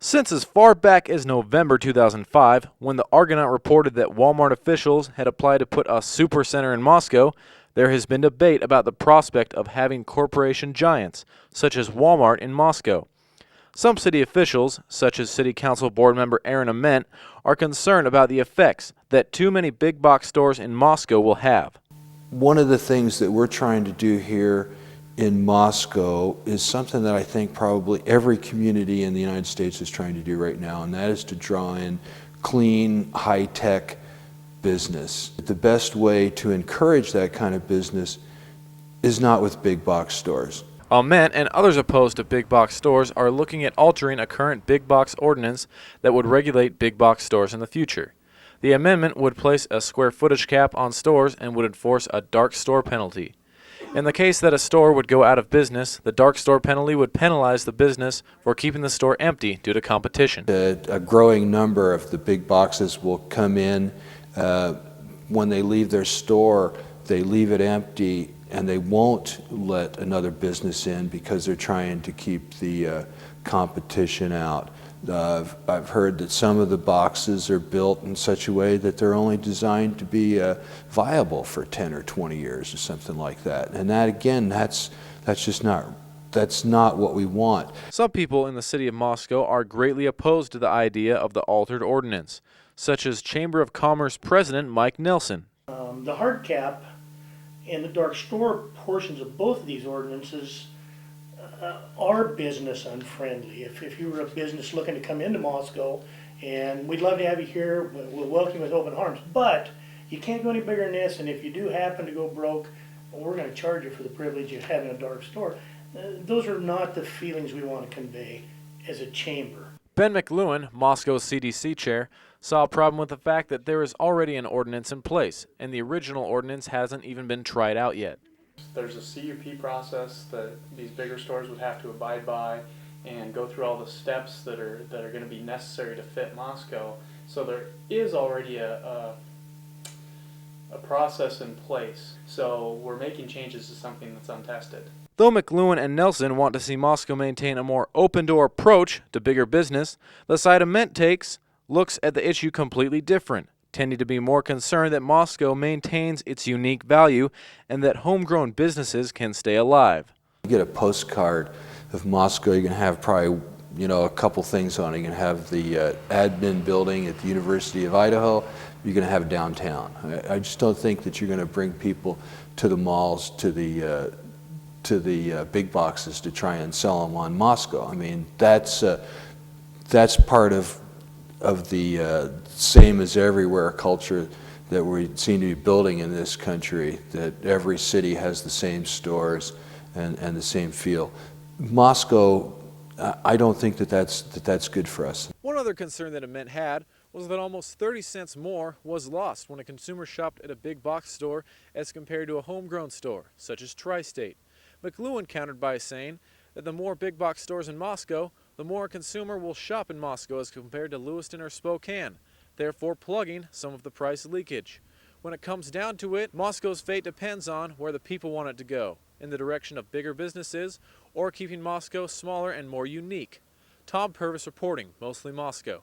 Since as far back as November 2005, when the Argonaut reported that Wal-Mart officials had applied to put a supercenter in Moscow, there has been debate about the prospect of having corporation giants, such as Wal-Mart in Moscow. Some city officials, such as City Council Board member Aaron Ament, are concerned about the effects that too many big box stores in Moscow will have. One of the things that we're trying to do here in Moscow is something that I think probably every community in the United States is trying to do right now, and that is to draw in clean, high-tech business. The best way to encourage that kind of business is not with big box stores. Ament and others opposed to big box stores are looking at altering a current big box ordinance that would regulate big box stores in the future. The amendment would place a square footage cap on stores and would enforce a dark store penalty. In the case that a store would go out of business, the dark store penalty would penalize the business for keeping the store empty due to competition. A growing number of the big boxes will come in. When they leave their store, they leave it empty, and they won't let another business in because they're trying to keep the competition out. I've heard that some of the boxes are built in such a way that they're only designed to be viable for 10 or 20 years or something like that. And that, again, that's not what we want. Some people in the city of Moscow are greatly opposed to the idea of the altered ordinance, such as Chamber of Commerce President Mike Nelson. The hard cap and the dark store portions of both of these ordinances are business unfriendly. If you were a business looking to come into Moscow, and we'd love to have you here, we'll welcome you with open arms, but you can't go any bigger than this, and if you do happen to go broke, we're going to charge you for the privilege of having a dark store. Those are not the feelings we want to convey as a chamber. Ben McLuhan, Moscow's CDC chair, saw a problem with the fact that there is already an ordinance in place, and the original ordinance hasn't even been tried out yet. There's a CUP process that these bigger stores would have to abide by and go through all the steps that are going to be necessary to fit Moscow. So there is already a process in place. So we're making changes to something that's untested. Though McLuhan and Nelson want to see Moscow maintain a more open-door approach to bigger business, the side Ament takes looks at the issue completely different, tending to be more concerned that Moscow maintains its unique value and that homegrown businesses can stay alive. You get a postcard of Moscow, you're going to have probably, a couple things on it. You're going to have the admin building at the University of Idaho. You're going to have downtown. I just don't think that you're going to bring people to the malls, to the big boxes to try and sell them on Moscow. I mean, that's part of the same as everywhere culture that we seem to be building in this country, that every city has the same stores and the same feel. Moscow, I don't think that's good for us. One other concern that Ament had was that almost 30 cents more was lost when a consumer shopped at a big box store as compared to a homegrown store, such as Tri-State. McLuhan countered by saying that the more big box stores in Moscow, the more a consumer will shop in Moscow as compared to Lewiston or Spokane, therefore plugging some of the price leakage. When it comes down to it, Moscow's fate depends on where the people want it to go, in the direction of bigger businesses or keeping Moscow smaller and more unique. Tom Purvis reporting, Mostly Moscow.